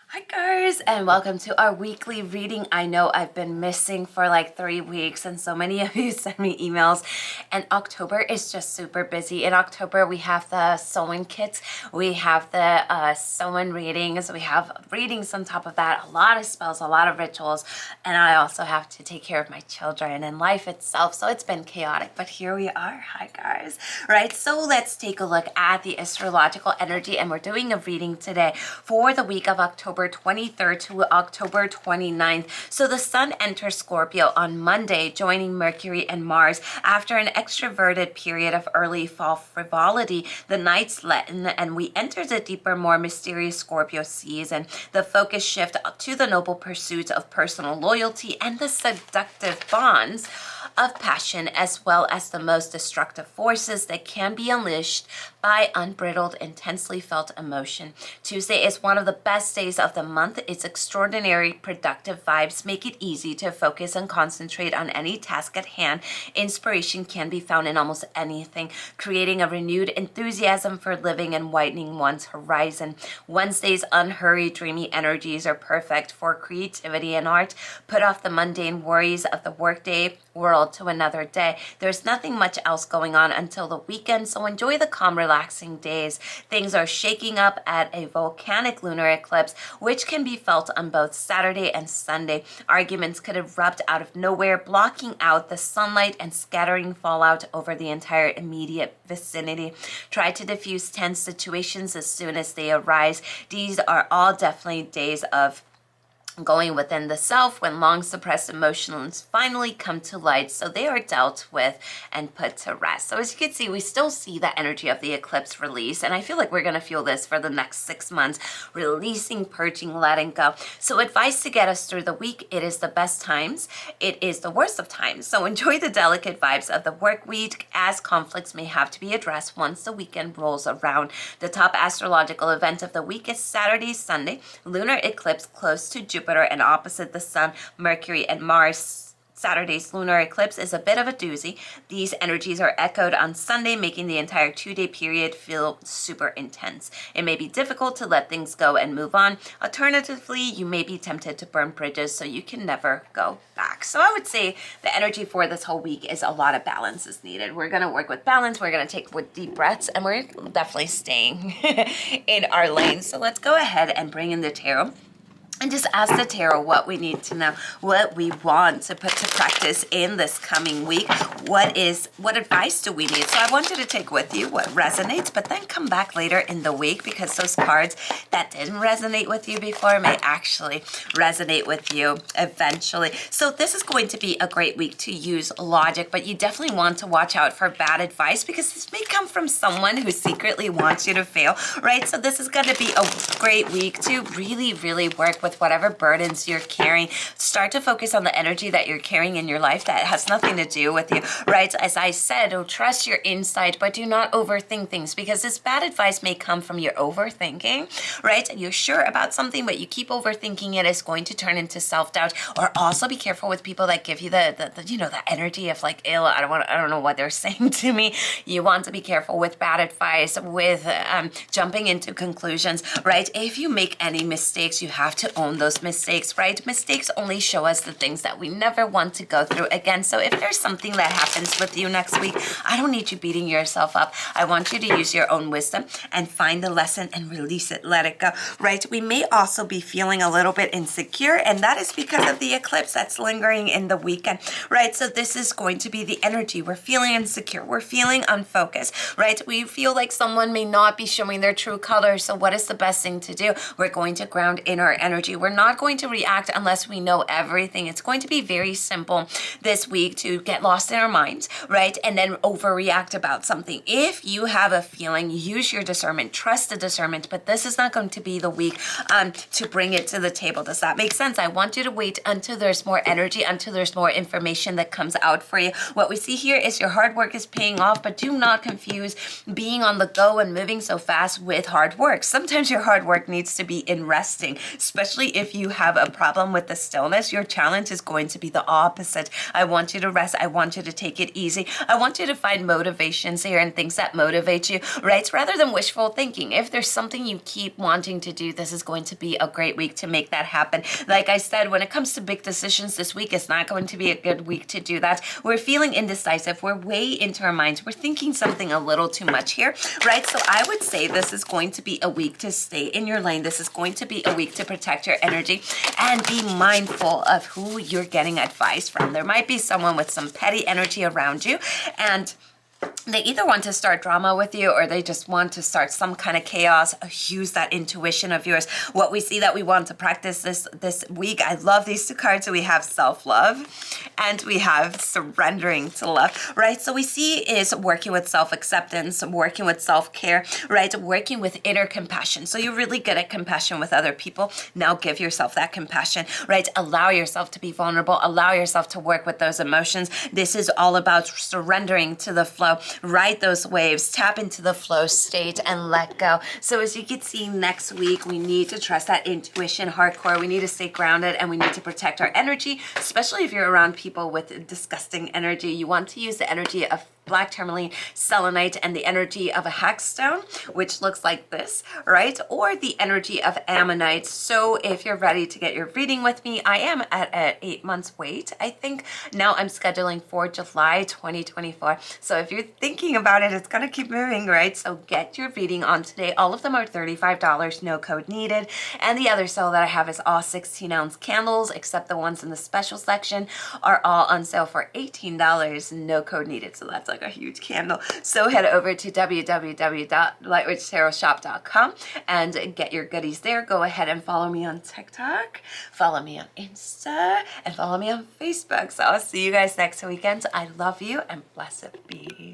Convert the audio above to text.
Hi guys, and welcome to our weekly reading. I know I've been missing for like 3 weeks and so many of you send me emails, and October is just super busy. In October we have the sewing kits, we have the sewing readings, we have readings on top of that, a lot of spells, a lot of rituals, and I also have to take care of my children and life itself, so it's been chaotic, but here we are. Hi guys. Right, so let's take a look at the astrological energy, and we're doing a reading today for the week of October 23rd to October 29th. So the sun enters Scorpio on Monday, joining Mercury and Mars. After an extroverted period of early fall frivolity, the nights lighten and we enter the deeper, more mysterious Scorpio season. The focus shift to the noble pursuits of personal loyalty and the seductive bonds of passion, as well as the most destructive forces that can be unleashed by unbridled, intensely felt emotion. Tuesday is one of the best days of the month. Its extraordinary productive vibes make it easy to focus and concentrate on any task at hand. Inspiration can be found in almost anything, creating a renewed enthusiasm for living and widening one's horizon. Wednesday's unhurried, dreamy energies are perfect for creativity and art. Put off the mundane worries of the workday world to another day. There's nothing much else going on until the weekend, so enjoy the calm, relaxing days. Things are shaking up at a volcanic lunar eclipse, which can be felt on both Saturday and Sunday. Arguments could erupt out of nowhere, blocking out the sunlight and scattering fallout over the entire immediate vicinity. Try to diffuse tense situations as soon as they arise. These are all definitely days of going within the self when long suppressed emotions finally come to light, so they are dealt with and put to rest. So as you can see, we still see the energy of the eclipse release, and I feel like we're going to feel this for the next 6 months, releasing, purging, letting go. So advice to get us through the week: it is the best times, it is the worst of times, so enjoy the delicate vibes of the work week, as conflicts may have to be addressed once the weekend rolls around. The top astrological event of the week is Saturday, Sunday, lunar eclipse close to Jupiter and opposite the sun, Mercury, and Mars. Saturday's lunar eclipse is a bit of a doozy. These energies are echoed on Sunday, making the entire 2-day period feel super intense. It may be difficult to let things go and move on. Alternatively, you may be tempted to burn bridges so you can never go back. So I would say the energy for this whole week is a lot of balance is needed. We're going to work with balance. We're going to take with deep breaths, and we're definitely staying in our lane. So let's go ahead and bring in the tarot and just ask the tarot what we need to know, what we want to put to practice in this coming week. What advice do we need? So I want you to take with you what resonates, but then come back later in the week, because those cards that didn't resonate with you before may actually resonate with you eventually. So this is going to be a great week to use logic, but you definitely want to watch out for bad advice, because this may come from someone who secretly wants you to fail, right? So this is going to be a great week to really, really work with whatever burdens you're carrying. Start to focus on the energy that you're carrying in your life that has nothing to do with you, right? As I said, trust your insight, but do not overthink things, because this bad advice may come from your overthinking, right? And you're sure about something, but you keep overthinking it. Is going to turn into self-doubt. Or also be careful with people that give you the energy of like, ill, I don't know what they're saying to me. You want to be careful with bad advice, with jumping into conclusions, right? If you make any mistakes, you have to own those mistakes, right? Mistakes only show us the things that we never want to go through again. So if there's something that happens with you next week, I don't need you beating yourself up. I want you to use your own wisdom and find the lesson and release it, let it go, right? We may also be feeling a little bit insecure, and that is because of the eclipse that's lingering in the weekend, right? So this is going to be the energy. We're feeling insecure. We're feeling unfocused, right? We feel like someone may not be showing their true colors. So what is the best thing to do? We're going to ground in our energy. We're not going to react unless we know everything. It's going to be very simple this week to get lost in our minds, right? And then overreact about something. If you have a feeling, use your discernment, trust the discernment, but this is not going to be the week to bring it to the table. Does that make sense? I want you to wait until there's more energy, until there's more information that comes out for you. What we see here is your hard work is paying off, but do not confuse being on the go and moving so fast with hard work. Sometimes your hard work needs to be in resting, especially especially if you have a problem with the stillness, your challenge is going to be the opposite. I want you to rest. I want you to take it easy. I want you to find motivations here and things that motivate you, right? Rather than wishful thinking. If there's something you keep wanting to do, this is going to be a great week to make that happen. Like I said, when it comes to big decisions this week, it's not going to be a good week to do that. We're feeling indecisive. We're way into our minds. We're thinking something a little too much here, right? So I would say this is going to be a week to stay in your lane. This is going to be a week to protect your energy and be mindful of who you're getting advice from. There might be someone with some petty energy around you, and they either want to start drama with you or they just want to start some kind of chaos. Use that intuition of yours. What we see that we want to practice this week, I love these two cards. So we have self-love and we have surrendering to love, right? So we see is working with self-acceptance, working with self-care, right? Working with inner compassion. So you're really good at compassion with other people. Now give yourself that compassion, right? Allow yourself to be vulnerable. Allow yourself to work with those emotions. This is all about surrendering to the flow. Ride those waves, tap into the flow state and let go. So as you can see next week, we need to trust that intuition hardcore. We need to stay grounded and we need to protect our energy, especially if you're around people with disgusting energy. You want to use the energy of black tourmaline, selenite, and the energy of a hexstone, which looks like this, right? Or the energy of ammonite. So if you're ready to get your reading with me, I am at an 8 months wait. I think now I'm scheduling for July 2024. So if you're thinking about it, it's gonna keep moving, right? So get your reading on today. All of them are $35, no code needed. And the other sale that I have is all 16-ounce candles, except the ones in the special section are all on sale for $18, no code needed. So that's like a huge candle. So head over to www.lightwitchtarotshop.com and get your goodies there. Go ahead and follow me on TikTok, follow me on Insta, and follow me on Facebook. So I'll see you guys next weekend. I love you and blessed be.